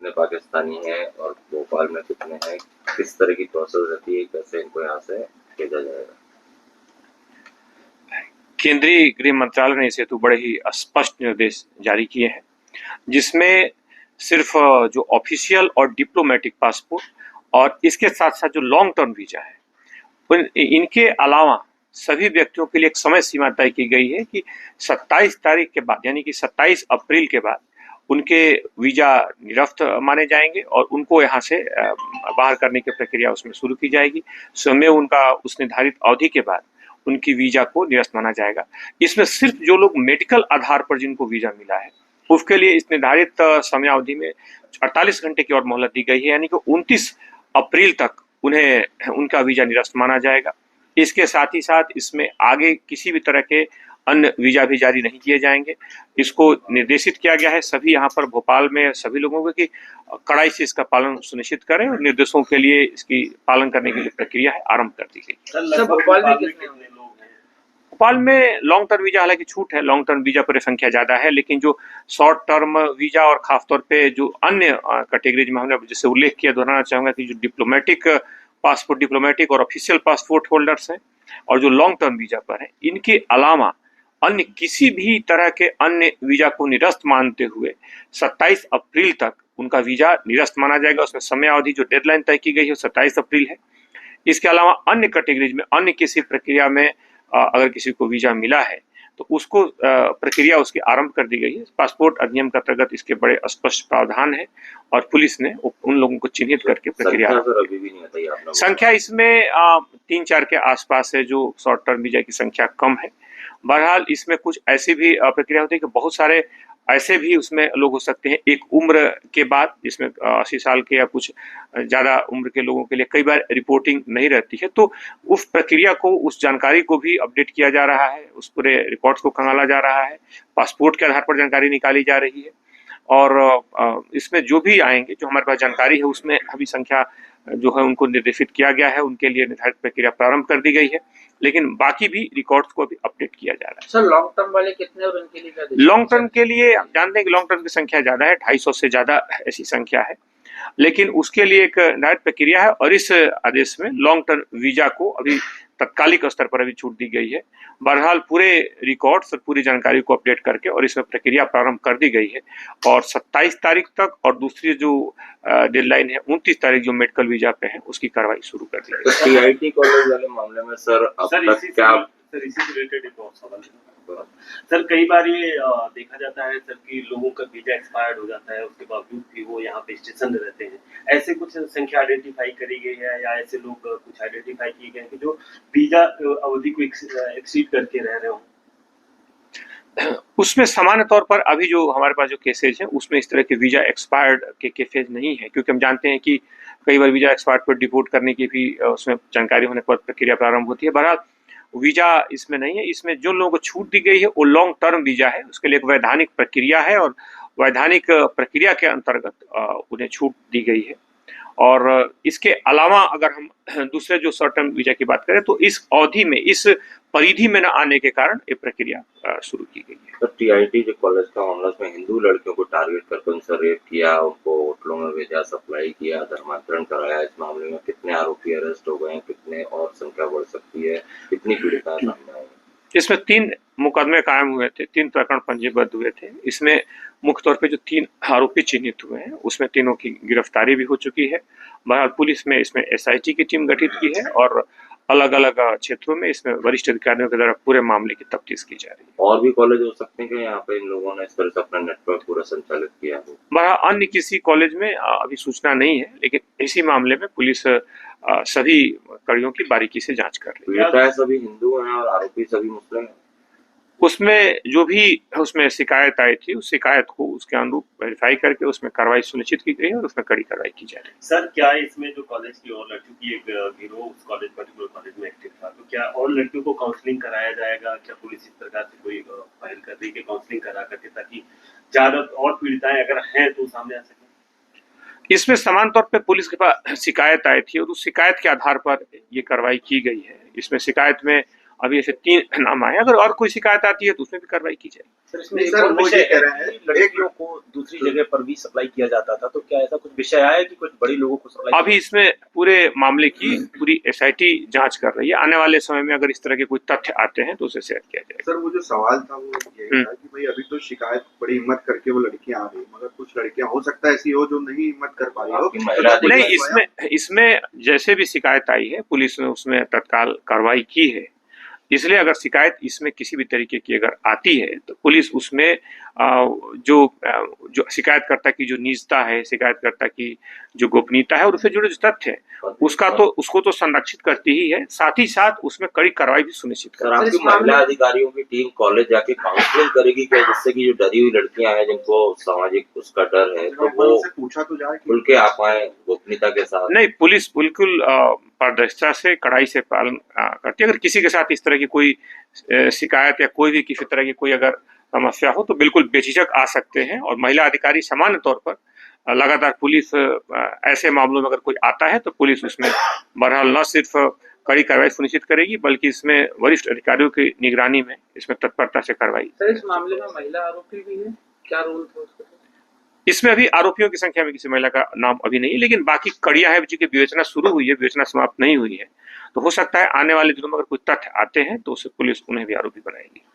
कितने पाकिस्तानी हैं और भोपाल में कितने हैं, किस तरह की प्रोसेस रहती है, कैसे इनको यहाँ से भेजा जाएगा? केंद्रीय गृह मंत्रालय ने इस हेतु बड़े ही स्पष्ट निर्देश जारी किए हैं, जिसमें सिर्फ जो ऑफिशियल और डिप्लोमेटिक पासपोर्ट और इसके साथ साथ जो लॉन्ग टर्म वीजा है, इनके अलावा सभी व्यक्तियों के लिए एक समय सीमा तय की गई है कि 27 तारीख के बाद, यानी कि 27 अप्रैल के बाद उनके वीजा निरस्त माने जाएंगे और उनको यहाँ से बाहर करने की प्रक्रिया उसमें शुरू की जाएगी। स्वयं उनका उस निर्धारित अवधि के बाद उनकी वीजा को निरस्त माना जाएगा। इसमें सिर्फ जो लोग मेडिकल आधार पर जिनको वीजा मिला है उसके लिए इस निर्धारित समयावधि में 48 घंटे की और मोहलत दी गई है, यानी कि 29 अप्रैल तक उन्हें उनका वीजा निरस्त माना जाएगा। इसके साथ ही साथ इसमें आगे किसी भी तरह के अन्य वीजा भी जारी नहीं किए जाएंगे। इसको निर्देशित किया गया है सभी यहाँ पर भोपाल में सभी लोगों को कि कड़ाई से इसका पालन सुनिश्चित करें और निर्देशों के लिए इसकी पालन करने की जो प्रक्रिया है आरंभ कर दी गई। भोपाल में लॉन्ग टर्म वीजा हालांकि छूट है, लॉन्ग टर्म वीजा पर संख्या ज्यादा है, लेकिन जो शॉर्ट टर्म वीजा और खासतौर पे जो अन्य कैटेगरीज में हमने जैसे उल्लेख किया, दोहराना चाहूंगा कि जो डिप्लोमेटिक पासपोर्ट, डिप्लोमेटिक और ऑफिशियल पासपोर्ट होल्डर्स हैं और जो लॉन्ग टर्म वीजा पर हैं, इनके अलावा अन्य किसी भी तरह के अन्य वीजा को निरस्त मानते हुए 27 अप्रैल तक उनका वीजा निरस्त माना जाएगा। उसमें समय अवधि जो डेडलाइन तय की गई है 27 अप्रैल है। इसके अलावा अन्य कैटेगरीज में अन्य किसी प्रक्रिया में अगर किसी को वीजा मिला है तो उसको प्रक्रिया उसकी आरंभ कर दी गई है। पासपोर्ट अधिनियम के अंतर्गत इसके बड़े स्पष्ट प्रावधान है और पुलिस ने उन लोगों को चिन्हित करके प्रक्रिया संख्या इसमें 3-4 के आसपास है। जो शॉर्ट टर्म वीजा की संख्या कम है। बहरहाल इसमें कुछ ऐसी भी प्रक्रिया होती है कि बहुत सारे ऐसे भी उसमें लोग हो सकते हैं एक उम्र के बाद, जिसमें 80 साल के या कुछ ज्यादा उम्र के लोगों के लिए कई बार रिपोर्टिंग नहीं रहती है, तो उस प्रक्रिया को, उस जानकारी को भी अपडेट किया जा रहा है, उस पूरे रिकॉर्ड्स को खंगाला जा रहा है, पासपोर्ट के आधार पर जानकारी निकाली जा रही है और इसमें जो भी आएंगे, जो हमारे पास जानकारी है उसमें अभी संख्या जो है उनको निर्देशित किया गया है, उनके लिए निर्धारित प्रक्रिया प्रारंभ कर दी गई है, लेकिन बाकी भी रिकॉर्ड्स को अभी अपडेट किया जा रहा है। सर लॉन्ग टर्म वाले कितने और उनके लिए? लॉन्ग टर्म के लिए आप जानते हैं कि लॉन्ग टर्म की संख्या ज्यादा है, 250 से ज्यादा ऐसी संख्या है, लेकिन उसके लिए एक निर्धारित प्रक्रिया है और इस आदेश में लॉन्ग टर्म वीजा को अभी तत्कालिक स्तर पर अभी छूट दी गई है। बहरहाल पूरे रिकॉर्ड्स और पूरी जानकारी को अपडेट करके और इसमें प्रक्रिया प्रारंभ कर दी गई है और 27 तारीख तक और दूसरी जो डेडलाइन है 29 तारीख जो मेडिकल वीजा पे है उसकी कार्रवाई शुरू कर दी गई। टीआईटी कॉलेज वाले मामले में सर अब तक क्या इसी से रिलेटेड एक और सवाल है सर। कई बार ये देखा जाता है सर कि लोगों का वीजा एक्सपायर्ड हो जाता है, उसके बावजूद भी वो यहाँ पे स्टेशन रहते हैं। ऐसे कुछ संख्या आइडेंटिफाई करी गई है या ऐसे लोग कुछ आइडेंटिफाई किए गए हैं जो वीजा अवधि को एक्सीड करके रह रहे हो? उसमें सामान्य तौर पर अभी जो हमारे पास जो केसेज हैं उसमें इस तरह के वीजा एक्सपायर्ड के केसेज नहीं है, क्योंकि हम जानते हैं कि कई बार वीजा एक्सपायर्ड पर डिपोर्ट करने की भी उसमें जानकारी होने पर प्रक्रिया प्रारंभ होती है। बहरहाल वीजा इसमें नहीं है। इसमें जो लोगों को छूट दी गई है वो लॉन्ग टर्म वीजा है, उसके लिए एक वैधानिक प्रक्रिया है और वैधानिक प्रक्रिया के अंतर्गत उन्हें छूट दी गई है। और इसके अलावा अगर हम दूसरे जो शॉर्ट टर्म वीजा की बात करें तो इस अवधि में, इस परिधि में न आने के कारण ये प्रक्रिया शुरू की गई है। तो टीआईटी जो कॉलेज का मामला, उसमें हिंदू लड़कियों को टारगेट करके उनसे रेप किया, उनको होटलों में भेजा, सप्लाई किया, धर्मांतरण कराया, इस मामले में कितने आरोपी अरेस्ट हो गए हैं, कितने और संख्या बढ़ सकती है, कितनी पीड़िताएं सामने आई? इसमें 3 मुकदमे कायम हुए थे, 3 प्रकरण पंजीबद्ध हुए थे। इसमें मुख्य तौर पे जो 3 आरोपी चिन्हित हुए हैं उसमें तीनों की गिरफ्तारी भी हो चुकी है। बहरहाल पुलिस में इसमें एसआईटी की टीम गठित की है और अलग अलग क्षेत्रों में इसमें वरिष्ठ अधिकारियों के द्वारा पूरे मामले की तफ्तीश की जा रही है। और भी कॉलेज हो सकते हैं कि यहाँ पे इन लोगों ने इस तरह से अपना नेटवर्क पूरा संचालित किया हो? बहरहाल अन्य किसी कॉलेज में अभी सूचना नहीं है, लेकिन इसी मामले में पुलिस सभी कड़ियों की बारीकी से जांच कर रही है। सभी हिंदू हैं और आरोपी सभी मुस्लिम हैं। उसमें जो भी उसमें शिकायत आई थी उस शिकायत को उसके अनुरूप वेरीफाई करके उसमें कार्रवाई सुनिश्चित की गई और उसमें कड़ी कार्रवाई की जा रही है। सर क्या इसमें जो कॉलेज की और लड़कियों की एक गिरोह उस कॉलेज पर्टिकुलर कॉलेज में एक्टिव था, तो क्या और लड़कियों को काउंसलिंग कराया जाएगा? क्या पुलिस इस प्रकार से कोई पहल कर रही है काउंसलिंग करा करके, ताकि ज्यादा और पीड़िताएं अगर हैं तो सामने आ सके? इसमें समान तौर पर पुलिस के पास शिकायत आई थी और उस शिकायत के आधार पर ये कार्रवाई की गई है। इसमें शिकायत में अभी ऐसे 3 नाम आए हैं। अगर और कोई शिकायत आती है तो उसमें भी कार्रवाई की जाएगी। सर इसमें नहीं एक सर, और वो विषय ये कह है रहे हैं, कि लड़कियों को दूसरी जगह पर भी सप्लाई किया जाता था, तो क्या ऐसा कुछ विषय आया है कि कुछ बड़ी लोगों को सप्लाई अभी इसमें पूरे मामले की पूरी एसआईटी जांच कर रही है। आने वाले समय में अगर इस तरह के कोई तथ्य आते हैं तो उसे शेयर किया जाएगा। सर वो जो सवाल था वो यही था कि भाई अभी तो शिकायत बड़ी हिम्मत करके वो लड़कियां आ रही, मगर कुछ लड़कियां हो सकता है ऐसी हो जो नहीं हिम्मत कर पा रही हो। आपकी महिला तो नहीं, अधिकारी इसमें जैसे भी शिकायत आई है पुलिस ने उसमें तत्काल कार्रवाई की है। इसलिए अगर शिकायत इसमें किसी भी तरीके की अगर आती है तो पुलिस उसमें जो शिकायतकर्ता की जो निजता है, शिकायतकर्ता की जो गोपनीयता है और उससे जुड़े जो तथ्य है उसको तो संरक्षित करती ही है, साथ ही साथ उसमें कड़ी कार्रवाई भी सुनिश्चित सर करती है। आपकी महिला अधिकारियों की टीम कॉलेज जाके काउंसलिंग करेगी क्या, जिससे कि जो डरी हुई लड़कियां हैं जिनको सामाजिक उसका डर है तो वो उनसे पूछा तो जाए खुल के आ पाए गोपनीयता के साथ। नहीं, पुलिस बिल्कुल पारदर्शिता से कड़ाई से पालन करती है। अगर किसी के साथ इस तरह की कोई शिकायत या कोई भी किसी तरह की कोई अगर समस्या हो तो बिल्कुल बेझिझक आ सकते हैं और महिला अधिकारी सामान्य तौर पर लगातार पुलिस ऐसे मामलों में अगर कोई आता है तो पुलिस उसमें बहरहाल न सिर्फ कड़ी कार्रवाई सुनिश्चित करेगी बल्कि इसमें वरिष्ठ अधिकारियों की निगरानी में इसमें तत्परता से कार्रवाई। सर इस मामले में महिला आरोपी भी है, क्या रोल था उसका? इसमें अभी आरोपियों की संख्या में किसी महिला का नाम अभी नहीं है, लेकिन बाकी कड़ियां हैं जिनकी विवेचना शुरू हुई है, विवेचना समाप्त नहीं हुई है। तो हो सकता है आने वाले दिनों में अगर कोई तथ्य आते हैं तो उससे पुलिस उन्हें भी आरोपी बनाएगी।